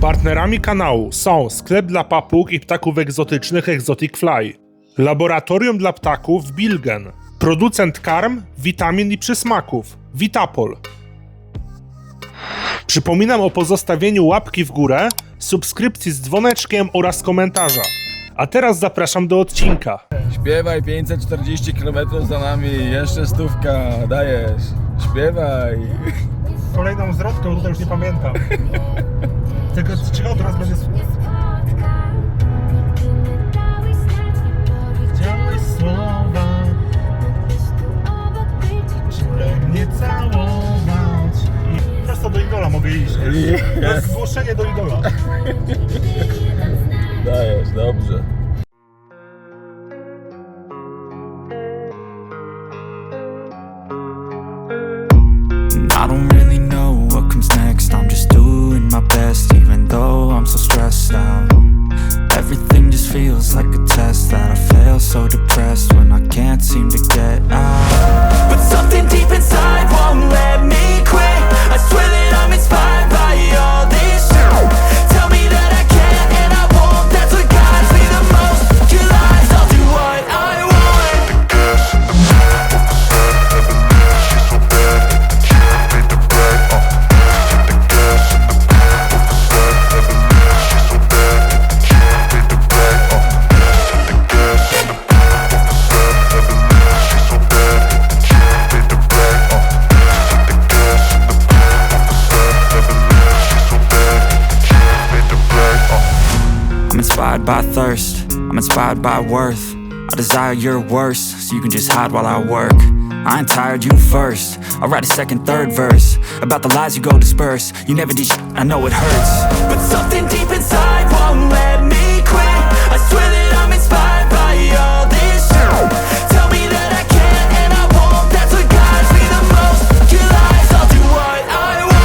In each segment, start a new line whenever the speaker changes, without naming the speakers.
Partnerami kanału są sklep dla papug i ptaków egzotycznych Exotic Fly, laboratorium dla ptaków Bilgen, producent karm, witamin i przysmaków Vitapol. Przypominam o pozostawieniu łapki w górę, subskrypcji z dzwoneczkiem oraz komentarza. A teraz zapraszam do odcinka.
Śpiewaj, 540 km za nami, jeszcze 100, dajesz. Śpiewaj.
Kolejną zwrotką, tutaj już nie pamiętam. Tylko czego teraz będzie... Chciałeś słowa, żeby mnie całować. I prosto do idola mogę iść. To jest zgłoszenie do idola.
Dajesz, dobrze.
I don't really know what comes next. I'm just doing my best, even though I'm so stressed out. Everything just feels like a test that I fail, so depressed when I can't seem to get out. But something deep inside won't let me quit. I swear that I'm inspired by all this shit. Tell me that I can't and I won't. That's what guides me the most. Your lies, I'll do what I want. I'm inspired by thirst, I'm inspired by worth. I desire your worst, so you can just hide while I work. I ain't tired, you first. I'll write a second, third verse about the lies you go disperse. You never did shit, I know it hurts. But something deep inside won't let me quit. I swear that I'm inspired by all this shit. Tell me that I can't and I won't. That's what guides me the most. Your lies, I'll do what I want.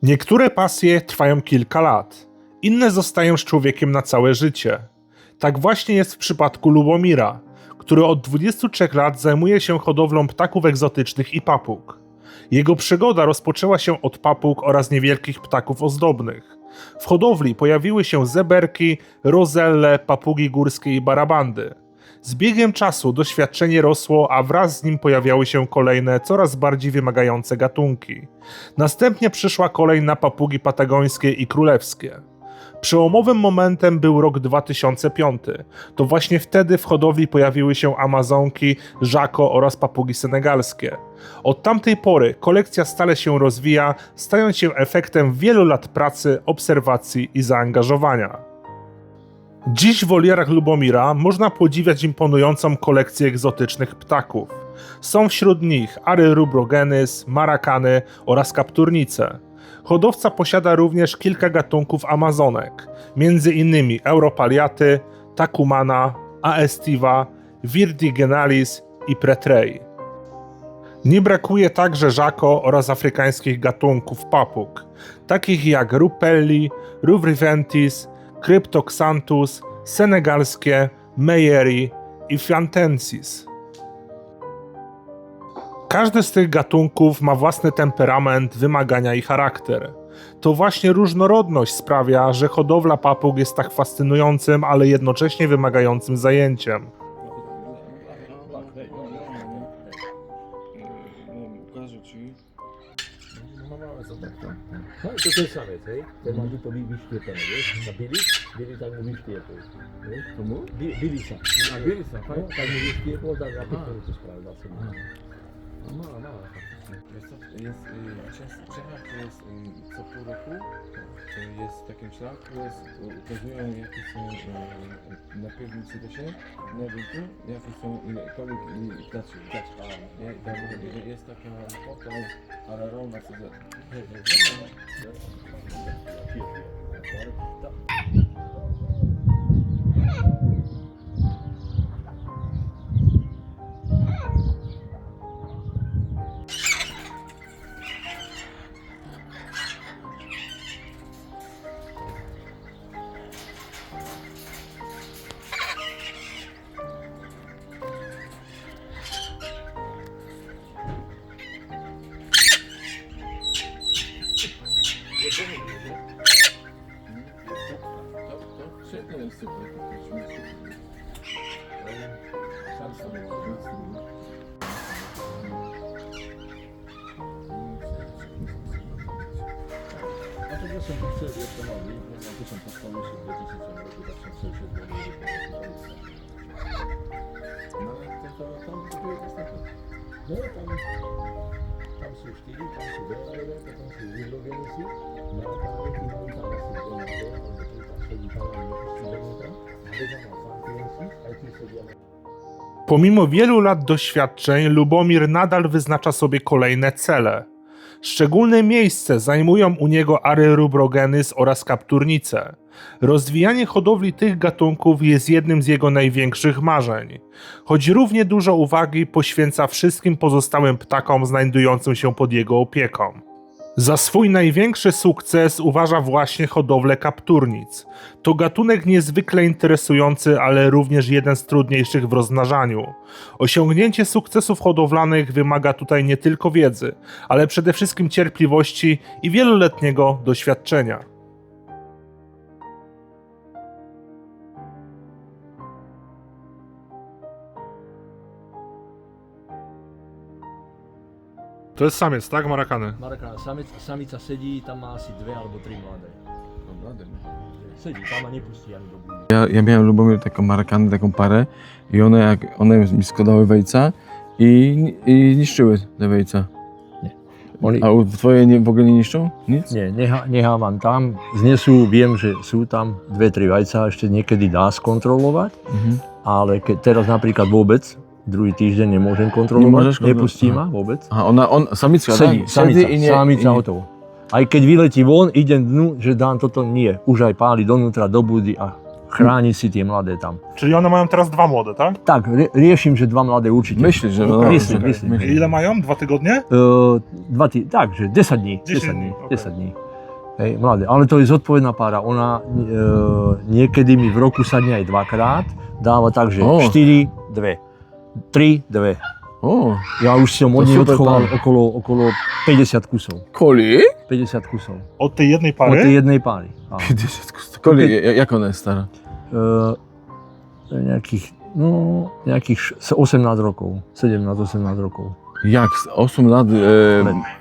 Niektóre pasje trwają kilka lat, inne zostają z człowiekiem na całe życie. Tak właśnie jest w przypadku Lubomira, który od 23 lat zajmuje się hodowlą ptaków egzotycznych i papug. Jego przygoda rozpoczęła się od papug oraz niewielkich ptaków ozdobnych. W hodowli pojawiły się zeberki, rozelle, papugi górskie i barabandy. Z biegiem czasu doświadczenie rosło, a wraz z nim pojawiały się kolejne, coraz bardziej wymagające gatunki. Następnie przyszła kolej na papugi patagońskie i królewskie. Przełomowym momentem był rok 2005. To właśnie wtedy w hodowli pojawiły się amazonki, żako oraz papugi senegalskie. Od tamtej pory kolekcja stale się rozwija, stając się efektem wielu lat pracy, obserwacji i zaangażowania. Dziś w wolierach Lubomira można podziwiać imponującą kolekcję egzotycznych ptaków. Są wśród nich ary rubrogenes, marakany oraz kapturnice. Hodowca posiada również kilka gatunków amazonek, m.in. Europaliaty, Tacumana, Aestiva, Virdigenalis i Pretrei. Nie brakuje także żako oraz afrykańskich gatunków papug, takich jak Rupelli, Ruvriventis, Cryptoxanthus, senegalskie, Meyeri i Fiantensis. Każdy z tych gatunków ma własny temperament, wymagania i charakter. To właśnie różnorodność sprawia, że hodowla papug jest tak fascynującym, ale jednocześnie wymagającym zajęciem.
No i to jest samiec, hej? Ten ma to Billy Szkieta, wiesz? A Billy tak mówi Szkieta, wiesz? Komu? Bilisa. A Bilisa, tak? No, tak mówi Szkieta, tak na pewno to sprawdza sobie. No,
Jest Czechach, to jest co pół roku, to jest w takim szlaku, ukazują jakie są na piwnicy się, na rynku, jakie są kolik i ptaczy. Jest taka foto Ararona, co za... Świetnie jest super. Sam sobie
Dlatego są jeszcze nowi, to są podstawy się w 2000 roku, tak są coś od
No ale to były następne.
No tam są sztyli, tam są wyrobione, tam są wyrobione, na tam i tam są wyrobione, tam są wyrobione,
Pomimo wielu lat doświadczeń, Lubomir nadal wyznacza sobie kolejne cele. Szczególne miejsce zajmują u niego Arerubroghenys oraz kapturnice. Rozwijanie hodowli tych gatunków jest jednym z jego największych marzeń, choć równie dużo uwagi poświęca wszystkim pozostałym ptakom znajdującym się pod jego opieką. Za swój największy sukces uważa właśnie hodowlę kapturnic. To gatunek niezwykle interesujący, ale również jeden z trudniejszych w rozmnażaniu. Osiągnięcie sukcesów hodowlanych wymaga tutaj nie tylko wiedzy, ale przede wszystkim cierpliwości i wieloletniego doświadczenia. To jest samiec, tak? Marakany.
Marakana, samica sedí, tam má asi 2 alebo 3 mladé. Sedí, tam nie pustí ani do budy.
Ja miałem Lubomir taką marakanę, taką parę i one mi składały wejca i niszczyły te wejca.
Oni,
A twoje w ogóle nie niszczą? Nic?
nie, nechávam tam, znesú, viem, že sú tam 2-3 vajca, ešte niekedy dá skontrolovať, ale teraz napríklad vôbec, druhý týždeň nemôžem kontrolovať, nepustí ma vôbec.
Aha, samica,
Sedí,
tak?
samica hotovo. Aj keď vyletí von, idem dnu, že dám toto, nie. Už aj páli donútra, do budy a chráni si tie mladé tam.
Czyli one mają teraz 2 młode, tak?
Tak, riešim, že 2 mladé určite.
Myślisz, że...
Myslím.
Ile mają? 2 tygodnie?
2 tak, že 10 dní. 10 dní. Hej, mladé. Ale to je zodpovedná pára. Ona niekedy mi v roku sadne aj 2-krát. Dáva tak, že 4, 2. 3, 2.
O,
Ja už som od nej
super
odchoval
pár.
okolo 50 kusov.
Koli?
50 kusov.
Od tej jednej
Od
pary?
tej jednej páry. Áno.
50 kusów. Koli, jak ona jest stara?
Nejakých 18 rokov. 17-18 rokov.
Jak? 8 lat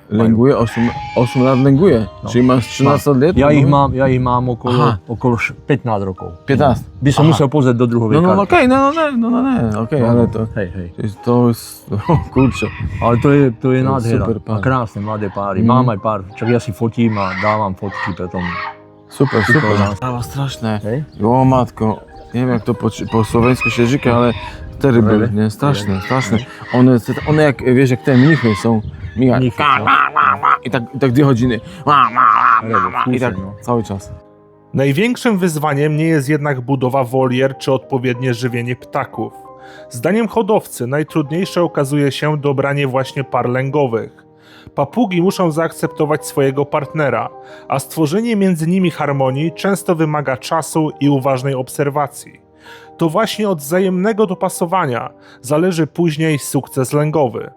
lęguje? 8 lat lęguje?
No.
Czyli masz 13 lat?
Ja ich mám okolo 15 rokov.
15?
By som musel pozrieť do druhovej
No
karty.
okej, okej, ale to...
Hej.
To jest... O kurczę.
Ale to je nádhera.
Super pár.
A krásne mladé páry. Mám aj pár, čak ja si fotím a dávam fotky potom.
Super.
Super.
Sprawa straszne.
Hej?
O matko. Nie wiem jak to po słoweńsku się rzeka, ale terrible, nie? Straszne. One jak, wiesz, jak te mnichy są.
Mnichy, no.
I tak 2 godziny. I tak
no.
cały czas.
Największym wyzwaniem nie jest jednak budowa wolier czy odpowiednie żywienie ptaków. Zdaniem hodowcy najtrudniejsze okazuje się dobranie właśnie par lęgowych. Papugi muszą zaakceptować swojego partnera, a stworzenie między nimi harmonii często wymaga czasu i uważnej obserwacji. To właśnie od wzajemnego dopasowania zależy później sukces lęgowy.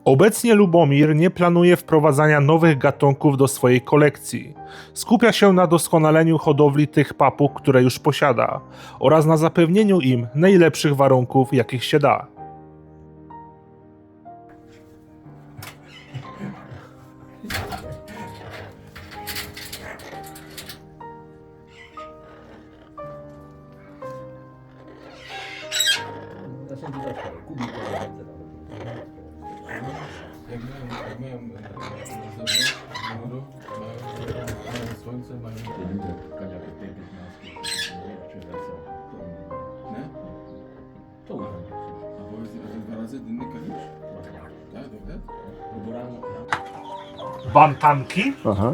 Obecnie Lubomir nie planuje wprowadzania nowych gatunków do swojej kolekcji. Skupia się na doskonaleniu hodowli tych papug, które już posiada, oraz na zapewnieniu im najlepszych warunków, jakich się da.
Ja som ti zaškal, Kubík to je
Jak mają słońce, mają... Ne?
To už.
A powiedz, a 2 razy dynny kalisz? Tak, dobra?
Lebo ráno.
Bantanki?
Aha.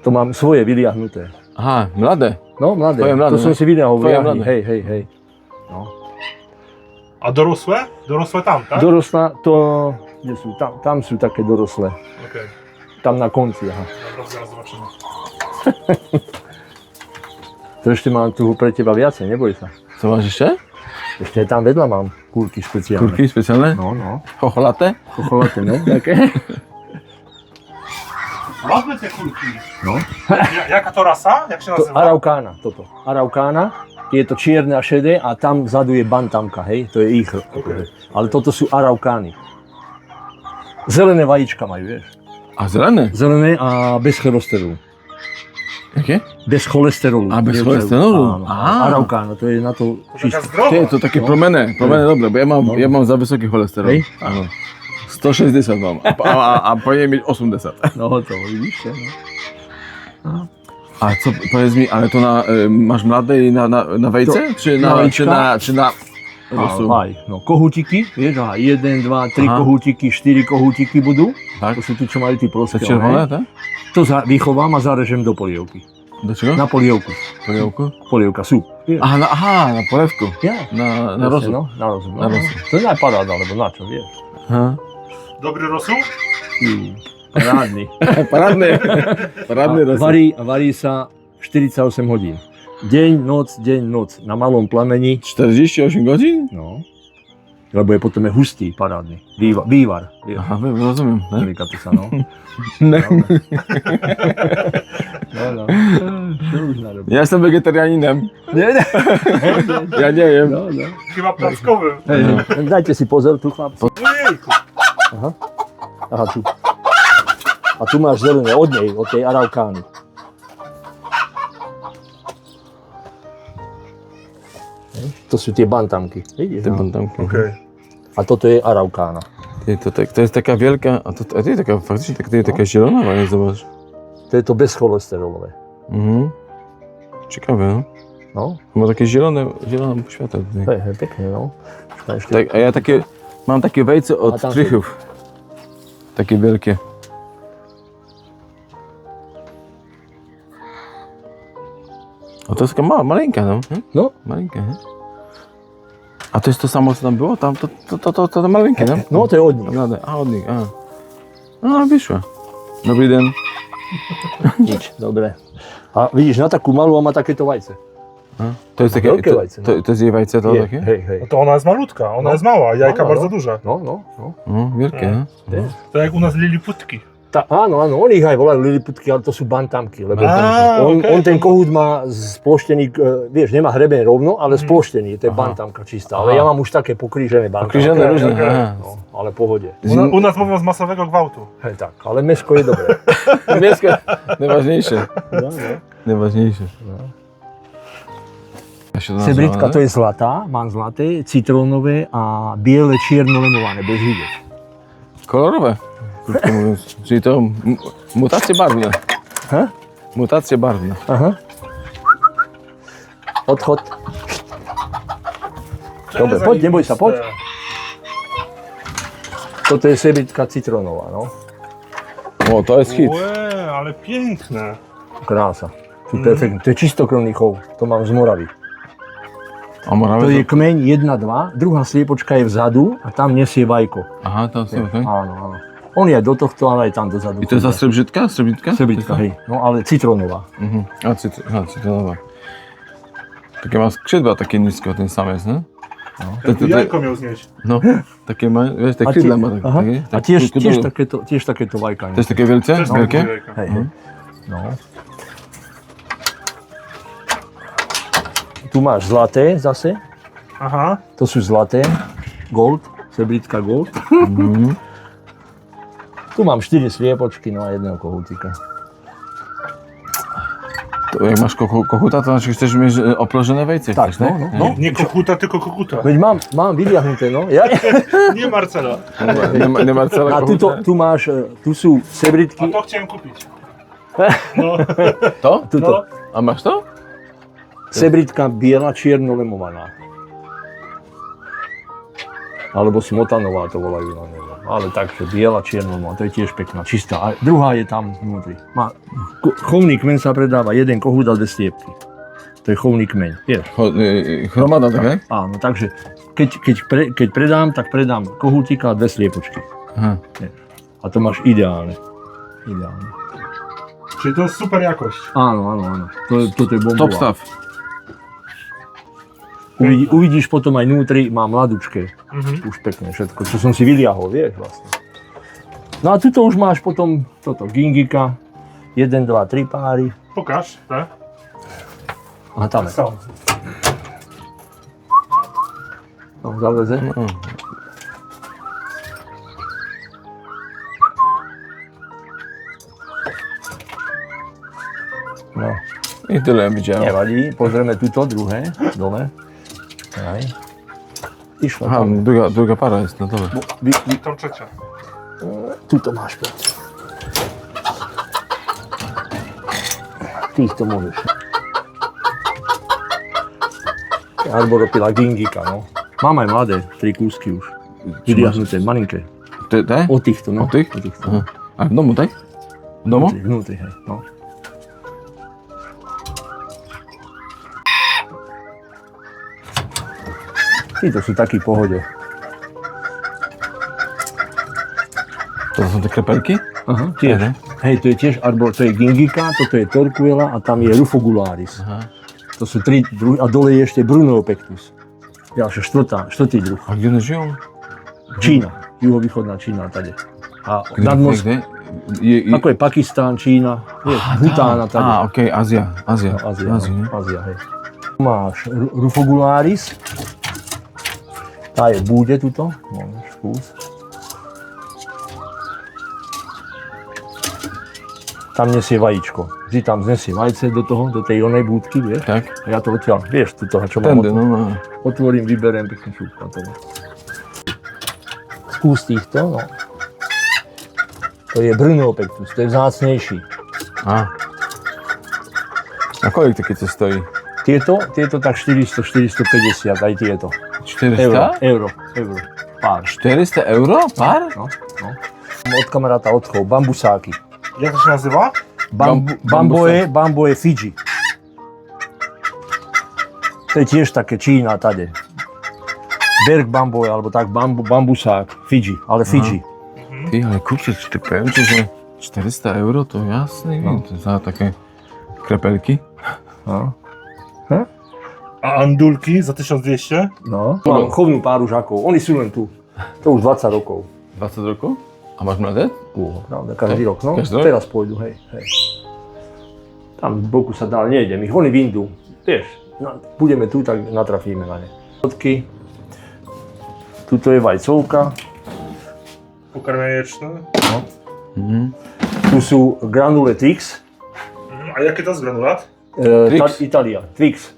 To mám svoje vyliahnuté.
Aha, mlade.
No, mladé.
Tvoje mladé,
To som
ne?
si vyliahol v
Tvoje
jahni.
mladé.
Hej. No.
A dorosłe? Dorosłe tam, tak?
Dorosla, to... Kde sú? Tam sú také doroslé.
Okej,
Tam na konci, aha.
dobra, zaraz zobaczymy.
To ešte mám tu pre teba viacej, neboj sa.
Co masz jeszcze?
Ešte tam vedľa mám kúrky špeciálne.
Kurki specjalne?
No.
Chocholate?
Chocholate, ne? Také.
Ładne te kulki.
No.
Jaka to rasa? Jak się
To
nazywa?
Araukána, toto. Araukána, je to čierne a šedé a tam vzadu je bantamka, hej, to je ich. Ale toto sú Araukány. Zelené vajíčka majú, vieš.
A zelené?
Zelené a bez cholesterolu.
Jakie?
Bez cholesterolu.
A, bez
Nie,
cholesterolu?
Áno.
Á.
Araukána, to je na to
Taka
čisto.
zdrowa.
Ty, to takie promene dobre, bo ja mam za wysoki cholesterol.
Hej?
Áno. 160 mam, a powinien mieć 80.
No to vidíš, no.
A co, powiedz mi, ale to masz mlade i na wejce? Czy na
vajíčka?
czy na rosu?
Aj, no kohútiky, vieš, aha, 1, 2, 3
Aha.
kohútiky, 4 kohútiky budú.
Tak?
To sú tí, čo majú tí
Te
ploské.
czerwone, tak?
To vychovám a zarežem do polievky.
Do czego?
Na polievku.
Polievku?
Polievka, súp.
Aha, na polewku.
Ja.
Na rosu.
No, na rozum.
Na rozum.
To je paráda, lebo na čo, vieš.
Aha.
Dobry rosół?
Parádny.
Paradny rosu.
Varí sa 48 hodín. Deň, noc, na malom plameni.
48 godzin?
No. Lebo je potom hustý, parádny. Vývar.
Aha, rozumiem. Ne?
Delikatesa, sa, no.
Ne.
No. Čo už narobí?
Ja jestem wegetarianinem.
Nie.
Ja nie jem.
No.
Chyba plackowy.
Hej, dajte si pozor, tu chlapci.
Ojejku.
Aha, tu. A tu máš zelené od nej, od tej Araukány. To sú tie bantamky. Vidíš?
Te
No?
bantamki.
Okej.
A toto je Araukána.
Ty, to jest taka wielka, a to jest taka faktycznie taka zielona, ale zobacz.
To je to bezcholesterolové.
Mhm. Ciekawe, no.
No,
Ma takie zielone światło tutaj.
hej, pekne, no. Počkaj, ešte.
Tak, a ja mam takie wejce
A
od
tam
trychów. Takie wielkie. A to jest taka maleńka, no.
No.
Maleńka, nie? A to jest to samo, co tam było? Tam to maleńkie, no?
No, to je od nich.
A, od nich, a. A, wyszła. Dobry dzień.
Nič, dobre. A vidíš, na takú malú a má takéto vajce.
To jest takie,
Wielkie vajce, no.
to jest jej wejce, to
Je,
takie?
hej, hej.
No to ona jest malutka, ona
No.
jest mała, jajka
No,
bardzo
no.
duże.
No.
No, wielkie, no.
To jak u nas liliputki.
Áno, oni ich aj volajú liliputky, ale to sú bantamky, lebo
Á,
on,
okej.
on ten kohút má sploštený, vieš, nemá hreben rovno, ale sploštený, to je bantamka čistá. Ale ja mám už také pokrížené bantamky.
Pokrížené
Okej,
różne,
okej.
aha.
No, ale pohode.
U nas mówią z masowego gwałtu.
Hej, tak, ale mesko je dobré.
Mięsko, najważniejsze.
No.
Najważniejsze.
Sebritka to je zlatá, mám zlaté, citrónové a biele čierno-lemované, bez hydek.
Kolorowe, krótko mówiąc. Czyli to mutacje barwne.
Ha?
Mutacje barwne.
Aha. Odchod. Dobre, poď, neboj sa, poď. Toto je sebritka citrónová, no.
O, to jest hit.
Łe, ale piękne.
Krása. To je perfektné. To je čistokrvný chov, to mám z Moravy.
A
To
morawe
je
to...
kmeň 1-2, druhá sliepočka je vzadu a tam nesie vajko.
Aha, to są, tak?
Áno. On je do tohto, ale aj tam dozadu.
I to jest ta srebrzytka? Srebrzytka?
Sebritka, hej. No ale citrónová.
Mhm. A, cytrynowa. Takie ma skrzydła takie nisko, ten sam jest, nie?
Jakby jajko miał znieść.
No, takie ma, wiesz, te
A
skrzydła
tie-
ma takie.
aha.
takie
A tiež
krótko-
takéto vajka.
To jest takie wielce?
Też
Wielkie?
mam jajka.
Hej, hej. No. Tu máš zlaté zase.
Aha.
To sú zlaté. Gold. Sebritka gold.
Mhm.
Tu mám 4 sliepočky, no a jedného kohútika.
To jak masz kochuta, to znaczy chcesz mieć oplożone wejce.
Tak,
chcesz, tak?
no.
No, nie kokuta, tylko kokuta.
Veď mám vyliahnuté, no.
Nie Marcela.
Nie Marcela
A
kochuta.
tu máš, tu sú
A
sebritky.
to chciałem kupić. No,
To?
Tuto.
A masz to?
Sebritka biela, čierno-lemovaná. Alebo smotanová to volajú na nej. Ale takže biela, čierno-lemovaná, to je tiež pekná, čistá. A druhá je tam vnútri. Chovný kmeň sa predáva, jeden kohút a 2 sliepky. To je chovný kmeň, vieš.
Hromada, tak? Tak?
Áno, takže keď predám, tak predám kohútika a 2 sliepočky.
Aha.
A to máš ideálne. Ideálne.
czyli to jest super jakość.
Áno. Toto je bomba.
Top stav.
Uvidíš potom aj vnútri, má mladučké.
Mhm.
Už pekne všetko, čo som si vyliahol, vieš vlastne. No a tuto už máš potom toto gingika, 1, 2, 3 páry.
Pokaż, tak?
A tam je.
Są.
No, zaleze. No,
I tyle widziałem.
nevadí, pozrieme tuto, druhé, dole. Aj. Išlo
Aha,
tam.
druga para jest na dole.
Tą trzecia.
Tuto máš, Petr. Týchto môžeš. Alebo ropila gingika, no. Mám aj mladé, 3 kúsky už. Vydiahnuté, malinké.
Ty, te?
Od týchto, no.
Od tych?
Od týchto.
Aha. A w domu, tak? W domu?
Vnútri, hej, no. Títo sú takí v pohode.
To są te krepelki?
Aha, tiež.
Aha.
Hej, to je tiež, alebo to je gingika, toto je torquela a tam je rufogularis.
Aha.
To sú 3 druhy, a dole je ešte Brunopectus. Ďalšia, štvrtý druh.
A gdzie one żyją?
Čína, juhovýchodná Čína tady. A nadmorsk,
Gdzie?
ako je Pakistán, Čína, Bhután a tady.
A, okej, Azja. Azja.
No, Ázia,
Azja, nie?
Ázia, hej. Máš rufogularis, tá je v búde tuto, máš kus. Tam nesie vajíčko. Vždy tam znesie vajce do toho, do tej onej búdky, vieš?
Tak?
A ja to odtiaľ, vieš, tuto, čo mám
Tędy, no, no.
otvorím, vyberiem pekne šupka toho. Skús týchto, no. To je Brunopectus, to je vzácnejší.
A. A kolik takie co stoi?
Tieto tak 400-450, aj tieto.
400?
Euro. Pár.
400 euro? Par?
No. Od kamaráta odchov, bambusáky.
Jak to się nazywa?
Bamboje Fidži. To je tiež také Čína, tade. Berg bamboje, alebo tak bambusák, Fidži, ale Fidži.
Ty, ale kurczę, czy ty powiem ci, że 400 euro to jasne,
No.
to za takie krepelki.
No.
A andulki za 1200?
No. Mám chovnú páru žakov, oni sú len tu. To už 20 rokov.
20 roku? A masz mladet?
Pravda, každý rok, no.
Každý rok?
Teraz pôjdu, hej. Tam z boku sa dál nejdem, ich oni vyjdú. Vieš, budeme tu, tak natrafíme na ne. Fotky. Tuto je vajcovka.
Pokarm jajeczny.
Tu sú granule Twix.
A jakie to jest granulat?
Twix?
Italia, Twix.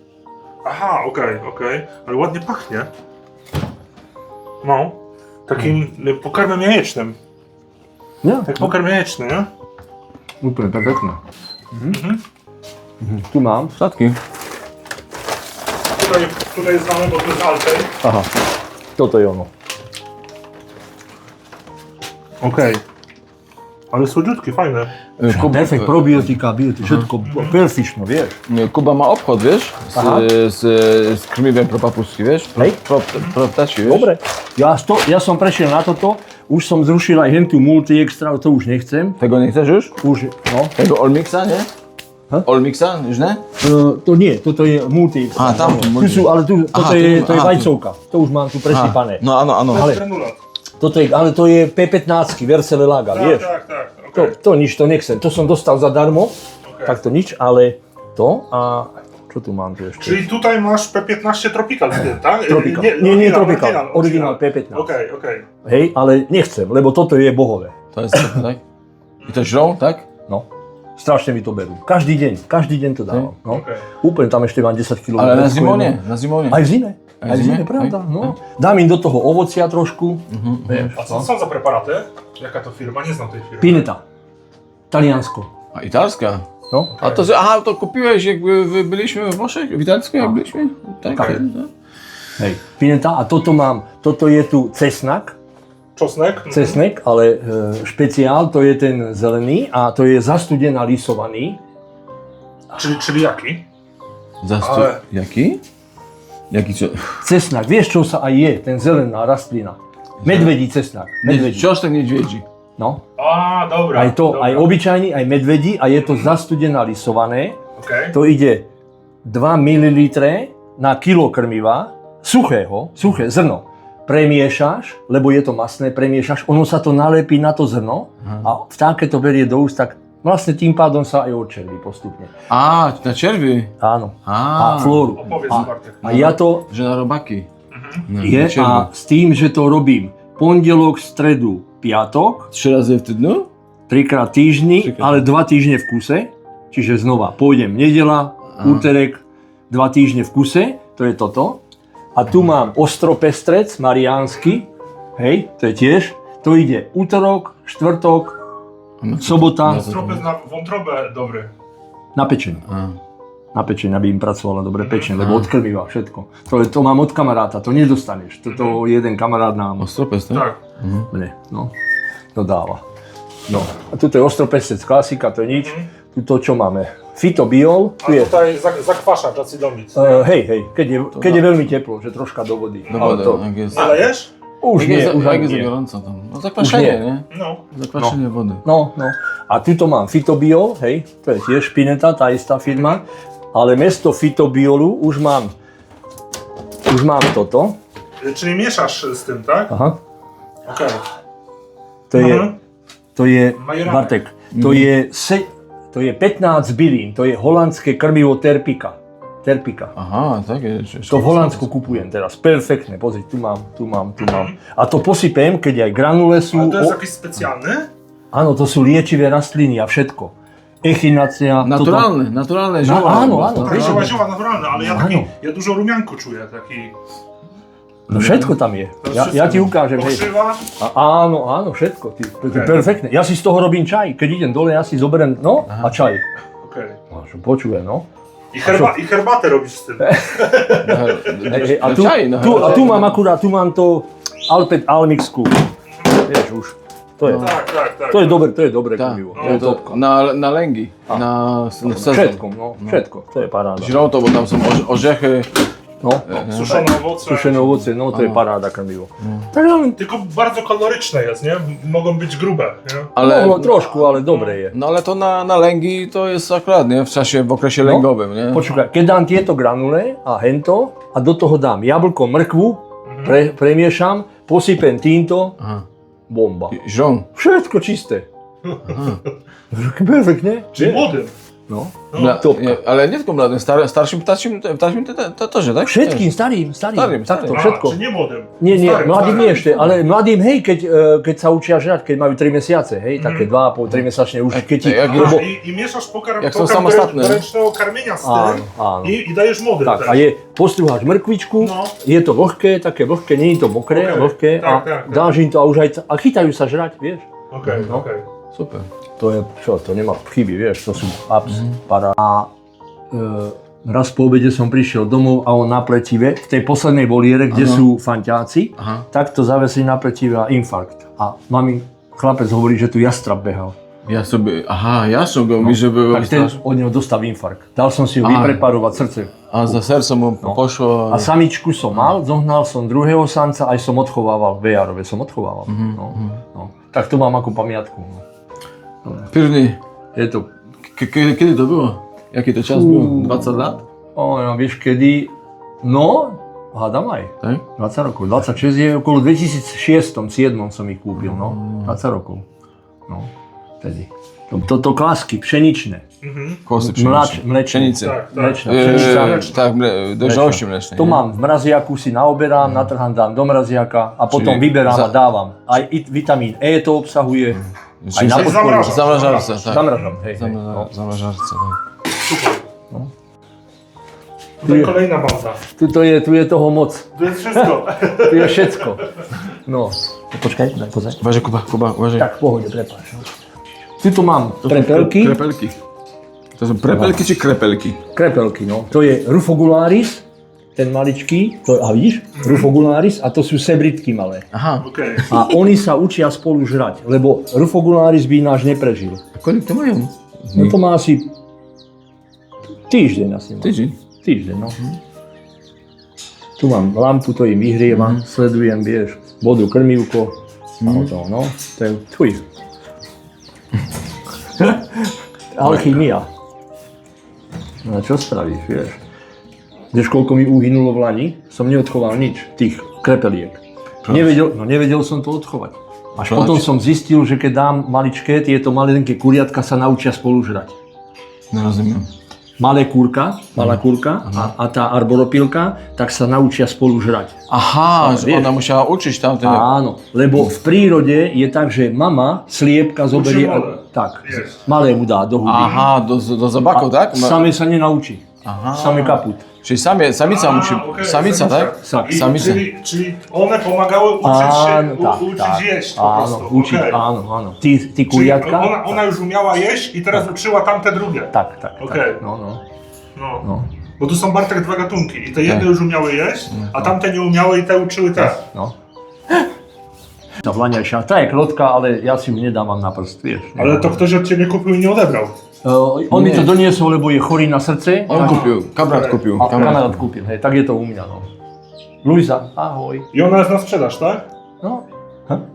Aha, okej. Ale ładnie pachnie. No. Takim pokarmem jajecznym.
Nie?
Tak pokarm jajeczny, nie?
Úplne perfektné. Tu mám.
Statki.
Tutaj znamy, bo to jest Alpej.
Aha, toto je ono.
Okej. Ale słodziutkie, fajne.
Perfekt, probiotika, biotyk, všetko perfektno, vieš.
Kuba ma obchod, wiesz?
Aha.
Z krmiwem pro papuszki, wiesz?
Hej.
Pro ptaci, wiesz?
Dobre, ja som prešiel na toto, už som zrušil aj hentu multi extra, to už nechcem.
Tego nie chcesz już?
Už, no.
Tego Olmixa, nie?
Ha?
Olmixa, już nie?
To nie, toto je multi extra.
A, tam
tu
multi.
sú, ale tu, toto
Aha,
je,
tu-
to je
aha, tu.
vajcovka, to už mám tu presýpané.
No, ano.
To
Ale-
jest granulat.
Toto je, ale to je P15, Versele Laga, vieš.
Tak.
To nič, to nechcem, to som dostal zadarmo, tak to nič, ale to a čo tu mám tu ešte?
Czyli tutaj masz P15 Tropical, tak?
Tropical.
Nie,
Nie, Tropical. Original P15.
Okej.
Hej, ale nechcem, lebo toto je bohové.
To jest to, tak? I to żrą, tak?
No, strašne mi to berú. Každý deň to dávam. No.
Okej.
Úplne tam ešte mám 10 kg.
Ale na zimonie, na zimonie.
Aj v zime. Aj v
zime,
zime, pravda.
aj.
No. Dám im do toho ovocia trošku. Vieš,
A co są za preparaty? Jaka to firma? Nie znam tej firmy.
Pineta. Taliansko.
A italska?
No.
A to, aha, to kupiłeś jakby byliśmy we Włoszech, w Italicku jak byliśmy? Tak.
Tak. Hej, pineta. A toto je tu cesnak.
Czosnek?
Cesnek, ale špeciál, to je ten zelený a to je zastudená lisovaný.
Czyli jaki? Ale-
Jaki? Jaki co?
Cesnak, vieš čo sa aj je, ten zelená rastlina. Medvedí cesnak, medvedí.
Čiostek niedźwiedzi.
No,
A, dobra.
aj to,
dobra.
aj obyčajný, aj medvedí a je to zastudená lisované.
Okej.
To ide 2 ml na kilo krmiva, suché zrno. Premiešaš, lebo je to masné, premiešaš, ono sa to nalepí na to zrno a vtáke to berie do úst tak vlastne tým pádom sa aj odčerví postupne.
A, na červy.
Áno.
A,
A flóru.
Opowiedz,
A,
Bartek.
a ja to
Že na robaki. No,
je
na červy.
a s tým, že to robím pondelok, stredu, piatok,
3 razy v týdnu?
3-krát týždni, ale 2 týždne v kuse. Čiže znova pôjdem nedela, úterek, 2 týždne v kuse, to je toto. A tu mám ostropestrec mariánsky, hej, to je tiež. To ide útorok, štvrtok, sobota,
Stropec na wątrobę dobry.
na pečeň.
A.
Na pečeň, aby im pracovala dobre pečeň, lebo od krmiva všetko. To mám od kamaráta, to nedostaneš. Toto jeden kamarát nám
Ostropes, tak?
Tak.
dodáva. No. A tuto je ostropestec klasika, to je nič. Tuto čo máme? Fitobiol,
A
tu je.
tutaj zakwaszacz acydomic.
Hej, keď je veľmi teplo, že troška do vody.
Do
Ale
vody,
to,
jak jest.
Nalejesz?
už nie, už
jak
ani
jest za
nie.
gorąco tam. No zakwaszenie,
nie.
nie?
No.
Zakwaszenie wody.
No. A tuto mám Fitobiol, hej, to je tiež Pineta, tá istá firma. Ale mesto Fitobiolu už mám toto.
Czyli mieszasz z tym, tak?
Aha.
Okej.
To je,
Majorany.
Bartek, to je 15 bylín, to je holandské krmivo Terpika.
Aha, tak je.
To v Holandsku kupujem teraz, perfektne, pozri, tu mám. A to posypem, keď aj granule sú,
Ale to jest jakiś specjalny?
áno, to sú liečivé rastliny a všetko. Echinácia.
Naturalne zioła.
áno,
Tak, zioła naturalne, ale
Áno.
ja dużo rumianku czuję, taki...
No všetko tam je. Ja ti ukážem, hej.
Pokrzywa.
Áno, všetko. To je perfektné. Ja si z toho robím čaj. Keď idem dole, ja si zoberiem, a čaj.
Okej.
Počujem, no.
I herbatę robisz z tym.
Hej, a tu mám akurát, tu mám to Almixku. Vieš už. To je,
Tak.
to je dobré
Tak,
krmivo.
no, to na lęgi, na sezon.
Všetko, všetko. To je paráda.
Źródło, bo tam są orzechy.
Suszone owoce.
Sušené ovoce, to je paráda krmivo. Tak ale,
Tylko bardzo koloryczne jest, nie? Mogą być grube, nie?
Ale,
trošku, ale dobre je.
no ale to na lęgi to jest akurat, nie? W okresie lęgowym, nie?
Počúkaj, keď dám tieto granule a hento a do toho dám jablko, mrkvu, premiešam, posypem týmto,
Aha.
bomba.
Zią.
Všetko čisté. Perfektne.
Czyli młodym.
No.
Topka. Ale nie tylko młodym, starszym ptaczym to też, tak?
Všetkým, starým.
Starým.
Takto, všetko.
Czy nie młodym?
Nie,
Starym,
mladým
starym.
nie ešte, ale mladým, hej, keď sa učia žrať, keď majú 3 mesiace, hej, také 2,5-3 mesačne už, keď ti...
jak
lebo,
I mieszasz
Jak są samostatne.
do ręcznego karmienia z
Áno,
tym
áno.
i dajesz młodym
Tak,
też.
a postrúhaš mrkvičku,
No.
je to vlhké, také vlhké, nie je to mokré,
Ok,
vlhké a
tak.
dáš im to a už aj, a chytajú sa žrať, vieš.
Okej.
Super.
To je, to nemá chyby, vieš, to sú abs, para. A raz po obede som prišiel domov a on na pletive, v tej poslednej voliere, kde sú fanťáci, tak to zavesili na pletive a infarkt. A chlapec hovorí, že tu jastrab behal.
Jasno go mi, żeby
Tak ten od neho dostal infarkt. Dal som si ho vypreparovať srdce.
A za serce mu poszło.
A samičku som mal, zohnal som druhého samca, aj som odchovával, vejarové som odchovával. No. Tak to mám ako pamiatku.
Pierwszy.
Je to,
Kiedy to było? Jaki to czas był? 20 lat?
vieš kedy, hádam aj.
Tak?
20 rokov. 26 je okolo 2006-2007 som ich kúpil, 20 rokov. No, vtedy. To klasky, pšeničné.
Kłosy
Mleczne.
pszenicy.
Mlečná pšenica.
Tak, dojrzałości mlecznej.
To mám v mraziaku, si naoberám, natrhám, dám do mraziaka a potom vyberám a dávam. Aj vitamín E to obsahuje. Aj na podporu.
W zamrażarce, tak.
Zamrażam, hej.
W zamrażarce, tak.
Super. Tutaj kolejna banda.
Tu je toho moc.
To jest wszystko.
Tu je všetko. No. Počkaj, daj pozaj.
Uważaj, Kuba, uważaj.
Tak, v pohode, prepáč. Tuto mám prepelky.
Krepelki. To są prepelki czy krepelki?
Krepelky, no. To je Rufogularis, ten maličký, a vidíš? Rufogularis a to sú sebritky malé.
Aha.
Okej.
A oni sa učia spolu žrať, lebo Rufogularis by náš neprežil.
Kolik to mają?
No to má asi týždeň asi. Týždeň, no. Tu mám lampu, to im vyhrievam, sledujem, vieš, vodu, krmivko. A to, no, to je tvoj. Alchymia. No a čo spravíš, vieš? Vieš, koľko mi uhynulo v lani? Som neodchoval nič, tých krepeliek. Nevedel som to odchovať. Až potom som zistil, že keď dám maličké, tieto malinké kuriatka sa naučia spolu žrať.
Nerozumiem.
Malá kurka a tá arboropilka, tak sa naučia spolu žrať.
Aha,
Ale
že ona musiała uczyć tamten.
Áno, lebo v prírode je tak, že mama sliepka zoberie tak, malé mu dá do huby.
Aha, do zobaku, tak?
Same sa nenaučí.
Aha.
Same kaput.
Czyli samica musi.
okej,
Samica, tak?
Tak.
Samica.
Czyli one pomagały uczyć się, uczyć jeść po
áno,
prostu.
učiť,
okej.
áno. Ty
Czyli
kuriatka?
ona już umiała jeść i teraz uczyła tamte drugie.
Tak.
Okej.
No.
No. Bo tu są Bartek dwa gatunki i te jedne już umiały jeść, a tamte nie umiały i te uczyły te.
No. Tá vlaňajšia, tá je klotka, ale ja si ju nedávam na prst, vieš.
Ale to ktoś od ciebie kupił i nie odebrał.
On mi to doniesol, lebo je chorý na srdce.
On kupił, kamrat kupił.
A kamarát kúpil, hej, tak je to u mňa, no. Luisa, ahoj.
I ona jest na sprzedaż, tak?
No,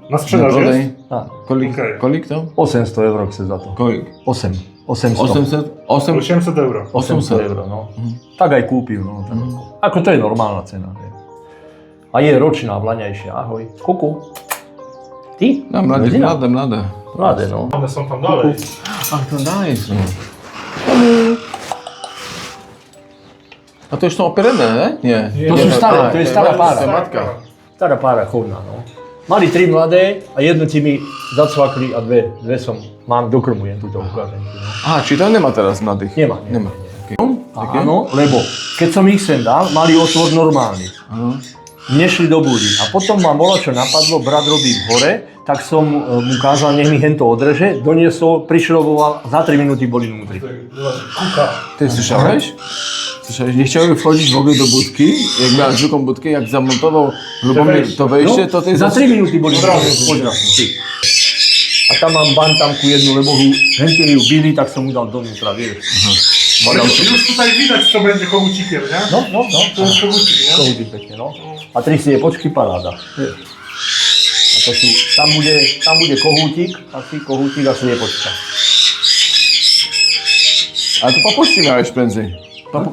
Na sprzedaż jest?
Prodaj.
a,
Kolik,
Okej.
kolik to?
800 euro chce za to.
Kolik?
800
800?
800 euro.
800 euro, no. Tak aj kúpil, no. Tak. Ako to je normálna cena, hej. A je ročná, vlaňajšia, ahoj. Kuku. Ty?
No, mlade.
Mladé, no.
One są tam dalej.
Ach, to dalej są. A to już są operené, ne? Nie.
To sú staré, to je stará
To
pára.
je matka.
Stará pára chovná, no. Mali 3 mladé a jednu ti mi zacvakli a dve som, mám do krmu jen túto ukáženku, no.
A, czyli to nie ma teraz mladych?
Nemá. Áno, lebo keď som ich sem dal, mali otvor normálny. Nešli do búdy. A potom ma čo napadlo, brat robí v hore, tak som mu kázal, nech mi hento odreže, doniesol, prišroboval, za 3 minúty boli vnútri.
Ty słyszałeś? Słyszałeś? Nie chciały wchodzić w ogóle do budki, jak miał zwykłą budkę, jak zamontował Lubomir to wejście, to ty
za 3 minúty boli vnútri. A tam mám bantamku jednu, lebo hente ju bili, tak som mu dal dovnútra, vieš.
Już tutaj widać, co będzie kogucikiem, nie?
No,
To jest kogucik, nie?
kohutík pekne, no. A 3 sliepочky paráda. A to sú, tam bude kohútik, asi kohútik a sliepočka.
Ale to papuści miałeś prędzej.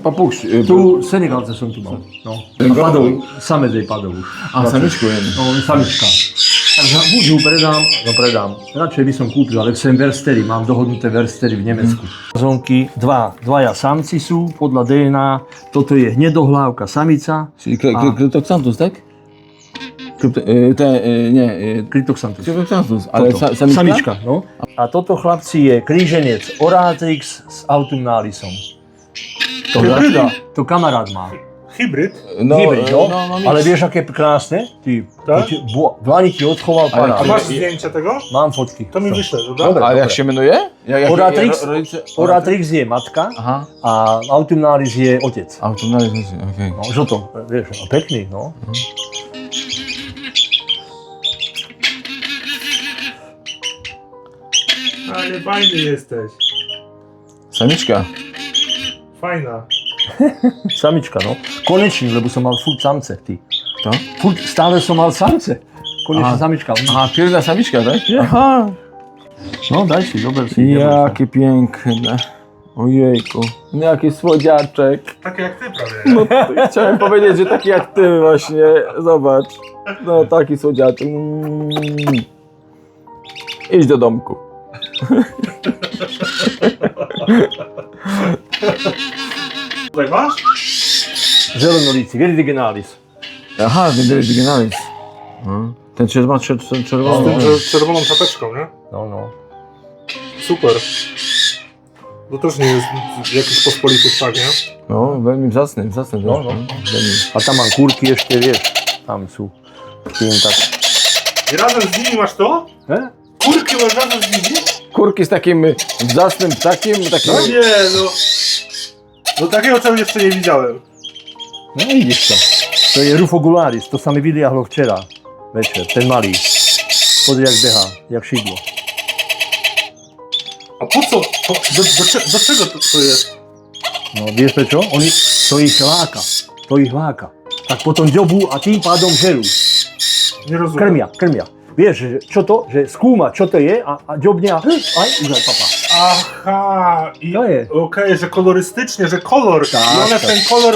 Papuści.
Tu Senegalce som tu mal. No. A padol, samec jej padol už.
A, samičku jednu.
No, samička. Takže buď ju predám. Radšej by som kúpil, ale chcem verstery, mám dohodnuté verstery v Nemecku. Zonky, dvaja samci sú podľa DNA, toto je hnedohlávka samica.
Czyli kryptoxanthus, tak?
Kryptoxanthus.
Kryptoxanthus, ale
Toto.
samička?
Samička, no. A toto, chlapci, je kríženec Oratrix s autumnalisom.
Hybryda.
To kamarát má.
Hybrid.
Hybrid, no.
mix.
Ale vieš, aké krásne? Ty,
Tak?
v lani ti odchoval
Ale-
A
pará.
masz zdjęcie tego?
Mám fotky.
To mi wyślesz, dobra?
Dobre,
Ale jak
dobre.
się menuje?
Oratrix?
Rodzice?
Oratrix je matka
Aha.
a autumnalis je otec.
Automalizacja, okej.
No, žlto, vieš, no, pekný, no.
Ale fajny jesteś.
Samiczka.
Fajna.
Samička, no. Konečný, lebo som mal furt samce, ty.
To?
Furt stále som mal samce. Konečne samička.
Aha, pierwsza samiczka, tak?
Nie.
Aha.
No, daj si, zober si.
Jakie piękne. Ojejku. Jaki słodziaczek.
Takie jak ty prawie.
No, chciałem powiedzieć, że taki jak ty właśnie. Zobacz. No, taki słodziaczek. Idź do domku.
Tutaj masz?
Zelenolíci, Viridiginalis.
Aha, Viridiginalis. Ten czerwony.
Z tym czerwoną czapeczką, nie?
No.
Super. To też nie jest jakiś pospolity ptak, nie?
No, veľmi vzácny też.
No. A tam mám kúrky ešte, vieš. Tam sú. Tým tak.
I razem z nimi masz to?
Ne?
Kurki masz razem z nimi?
Kurki z takim wzácnym ptakiem, takim...
No nie, no. No takiego czegoś jeszcze nie widziałem.
No vidíš to. To je Rufogularis, to sa mi vyliahlo včera večer, ten malý. Pozri, jak behá, jak šidlo.
A po co? Do czego to jest?
No vieš prečo? To ich láka. Tak potom ďobú a tým pádom žerú.
Nie rozumiem.
Krmia. Vieš, že čo to? Že skúma, čo to je a ďobne a aj už aj papa.
Aha, i
To jest.
okej, że kolorystycznie, że kolor.
Tak,
I one
tak.
ten kolor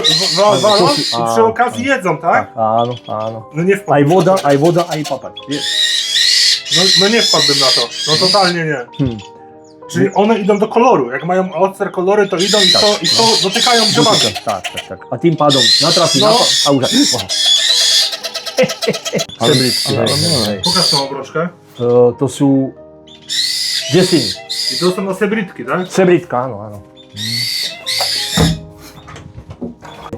walą
to-
i przy okazji jedzą, tak?
Áno.
No nie
Aj
wpadł.
voda, aj papať. Vieš.
No nie wpadłbym na to. No totalnie nie. Czyli one idą do koloru. Jak mają ostre kolory, to idą i to dotykają drzewami.
Tak. A tym padą natrafi
No.
a już. Sebrytki.
Pokaż tą obroczkę.
To są dziesięć.
I to są sebrytki, tak?
Sebrytka, ano.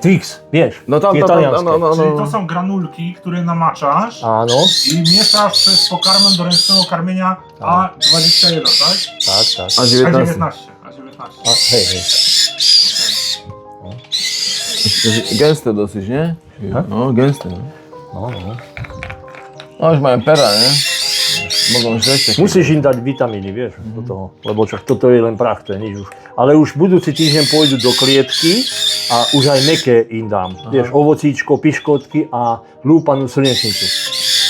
Twix, wiesz,
No tam,
italiańskie.
Czyli to są granulki, które namaczasz
Ano,
i mieszasz przez pokarmem do ręcznego karmienia A21, tak?
tak.
A 19.
A19.
Hej.
To jest gęste dosyć, nie? No, gęste.
No.
No już mają pera, nie? Mogą żreć takie.
Musíš im dať vitamíny, vieš, do toho, lebo čak toto je len prach, to je nič už. Ale už budúci týždeň pôjdu do klietky a už aj meké im dám. Vieš, ovocíčko, piškotky a lúpanú slnečnicu.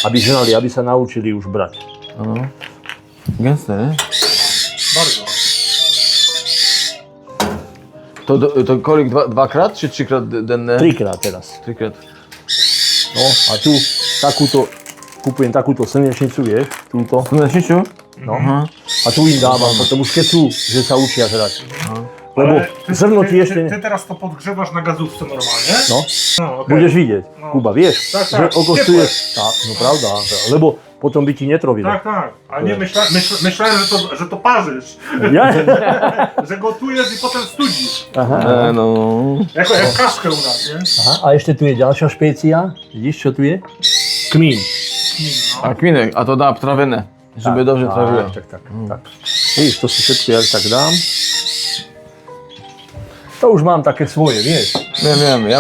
Aby žrali, aby sa naučili už brať.
No. Gęste, nie?
Bardzo.
To kolik? Dvakrát czy trzykrát denne?
Trikrát teraz.
Trikrát.
No a tu takúto, kúpujem takúto slnečnicu, vieš, túto.
Slnečnicu?
No.
Aha.
A tu im dávam, potom už keď sú, že sa učia žrať. Lebo
Ale
zrno ti ešte...
ty teraz to podgrzewasz na gazówce normalnie?
No.
No, okej.
Budeš vidieť, Kuba, vieš,
Tak,
že
tak,
okostuješ, tak, no pravda, lebo potom by ti netrovilo.
Tak. A nie myślałem, że to parzysz.
Ja?
Że gotujesz i potem studzisz.
Aha.
No.
Jak kaszkę u nas, nie?
Aha, a ešte tu je ďalšia špécia, vidíš, čo tu je? Kmín.
A kminek, a to dá trawinę, żeby dobrze trawiło.
Tak. Vidíš, to si všetko ja tak dám. To už mám také svoje, vieš.
Wiem.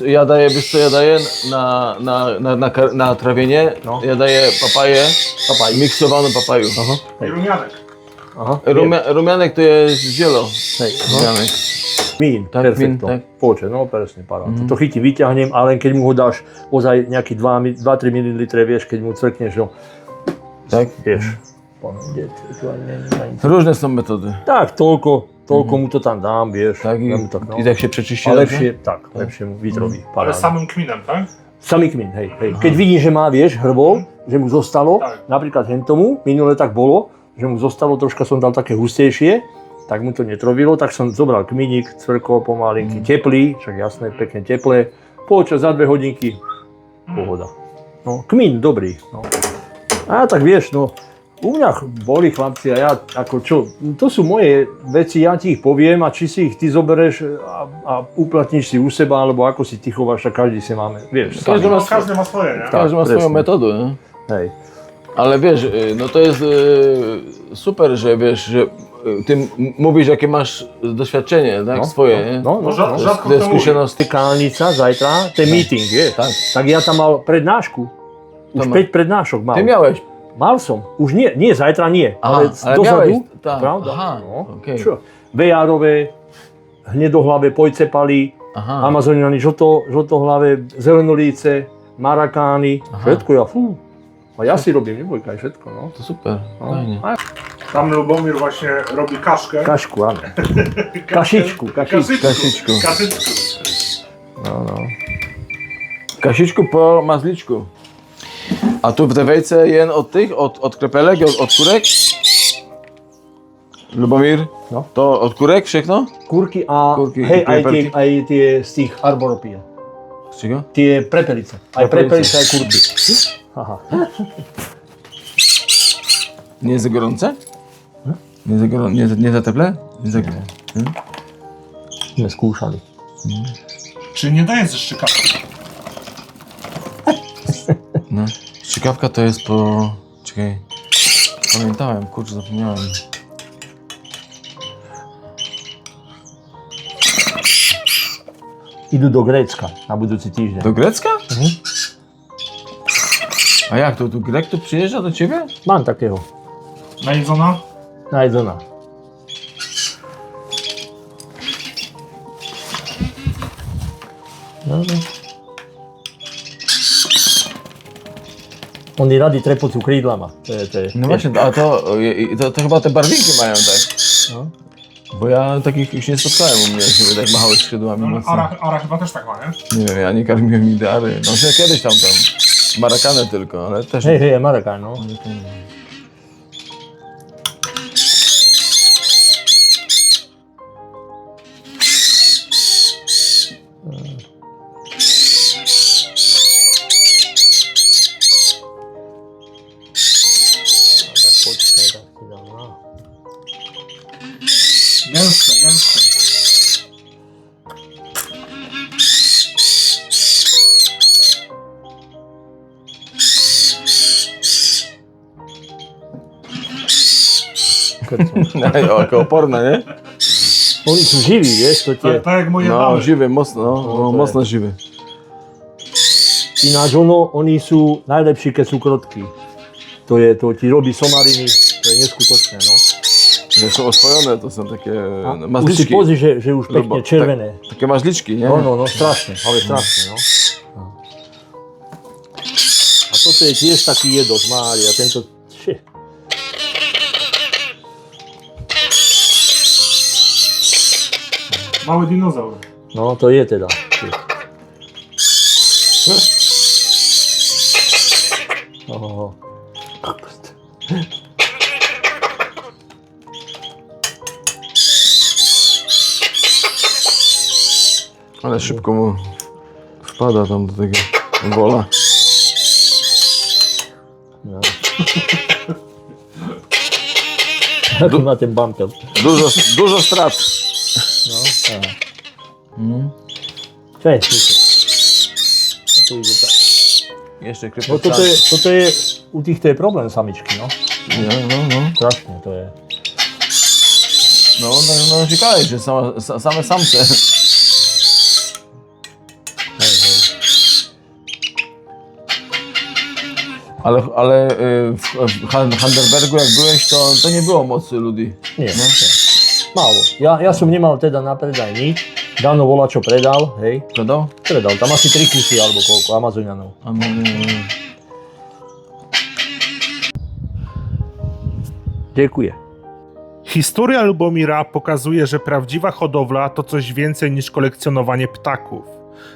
Ja daję, wiesz co ja daję na trawienie?
No.
Ja daję papaję, miksowaną papaju.
I rumianek.
Aha,
Rumianek to jest zielo.
hej,
Rumianek.
kmín,
Tak,
perfekto.
kmín, tak.
Počuj, no presne, paráda. To chytí, vyťahnem, ale keď mu ho dáš ozaj nejaký 2-3 ml, vieš, keď mu cvrkneš ho,
Tak?
vieš.
Różne są metody.
Tak, toľko mu to tam dám, vieš.
Tak,
ja mu tak, no.
i tak się przeczyści.
A
dobrze?
lepšie, tak, lepšie mu vytroví.
Ale
Paráda.
samym kminem, tak?
Samý kmín, hej. Keď vidím, že má, vieš, hrbov, že mu zostalo,
Tak.
napríklad hentomu, minule tak bolo, že mu zostalo, troška som dal také hustejšie, tak mu to netrovilo, tak som zobral kmínik, cvrkol pomalinky, teplý, však jasné, pekne teplé, počas za 2 hodinky, pohoda. No, kmín, dobrý, no. A tak vieš, no, u mňa boli chlapci a ja, ako čo, to sú moje veci, ja ti ich poviem a či si ich ty zobereš a uplatníš si u seba, alebo ako si ty chováš, a každý si máme, vieš, sami.
Każdy ma,
Każdy ma swoje, nie?
każdy ma swoją
presne.
metodę, nie?
Hej.
Ale wiesz, no to jest super, że wiesz, że ty mówisz jakie masz doświadczenie, tak? Swoje, nie?
No,
Bo rzadko
To jest
kto mówi.
skúsenosť.
Kalnica, zajtra, to je meeting, vieš. Tak ja tam mal prednášku. Už
To
5 prednášok mal.
Ty miałeś.
Mal som. Už nie zajtra nie, ale
ale
dozadu,
miałeś, tak.
pravda.
Aha,
No,
okej.
čo? VR-ové, hnedohlavé pojcepali,
Aha.
amazoniany žltohlavé, zelenolíce, marakány, všetko ja, A ja si robím, nebojkaj, všetko, no.
To super,
No.
fajnie.
A
Tam Lubomir właśnie robi kaszkę.
kašku, áno. Kašičku.
Kasiczku.
Kaszyczku.
Kasiczku po mazliczku. A tu w tej wejce jen od tych, od krepelek, od kurek? Lubomir?
No.
To od kurek všechno?
Kurky a
Kurky,
hej,
prepelky.
aj tie z tých arboropíl.
Z czego?
Tie prepelice. Aj prepelice, aj kurky. Aha.
Nie jest za gorące? Nie za gorące? Nie za teple? Nie za teple.
Sme skúšali.
Czy nie daje ze szczykawki?
No. Strzykawka to jest po... Czekaj. Pamiętałem, kurczę, zapomniałem.
Idú do Grécka na budúci týždeň.
Do Grecka? A jak to? Tu Grek tu przyjeżdża do ciebie?
Mám takého.
Najedzona?
Najdona. No. Oni radi trepocú krídlama. To je.
No właśnie, a to chyba te barwinki mają tak.
No.
Bo ja takich już nie spotkałem u mnie, żeby tak machały skrzydłami mocno.
Ara chyba też tak ma, nie?
Nie wiem, ja nie karmiłem nigdy Ary. No że kiedyś tam marakanę tylko, ale też...
Hej, Marakán, no.
Jako oporne, nie?
Oni są żywi, wiesz, to tie...
Tak jak moje
No,
mamy.
żywy, mocno,
to
mocno żywy.
Ináč oni sú najlepší, keď sú krotky. To ti robí somariny, to je neskutočné, no.
Nie są oswojone, to są takie
A už si
mazliczki.
pozri, že už pekne červené.
Takie mazliczki, nie?
No, strašne, ale strašne, no. A toto je tiež taký jedok, máli, a tento...
Mały dinozaur.
No, to je teda. Oho.
Ale szybko mu wpada tam do tego wola.
No. Ako na ten bumper.
Dużo strat.
No, tak. Cześć, a tu ide tak.
Jeszcze
No toto je, u týchto je problém samičky, no.
No.
Strašne to je.
No, ciekawe, że same samce.
Hej.
Ale w Handerbergu jak byłeś, to nie było mocy ludzi.
Nie, málo. Ja som nemal teda na predaj nič. Dano volá, čo predal, hej.
Prawda?
Predal, tam asi 3 kusy alebo koľko, Amazonianov. Dziękuję.
Historia Lubomira pokazuje, że prawdziwa hodowla to coś więcej niż kolekcjonowanie ptaków.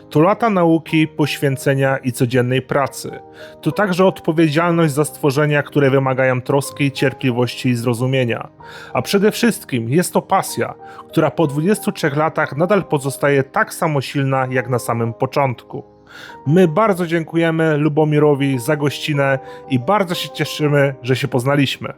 To lata nauki, poświęcenia i codziennej pracy. To także odpowiedzialność za stworzenia, które wymagają troski, cierpliwości i zrozumienia. A przede wszystkim jest to pasja, która po 23 latach nadal pozostaje tak samo silna jak na samym początku. My bardzo dziękujemy Lubomirowi za gościnę i bardzo się cieszymy, że się poznaliśmy.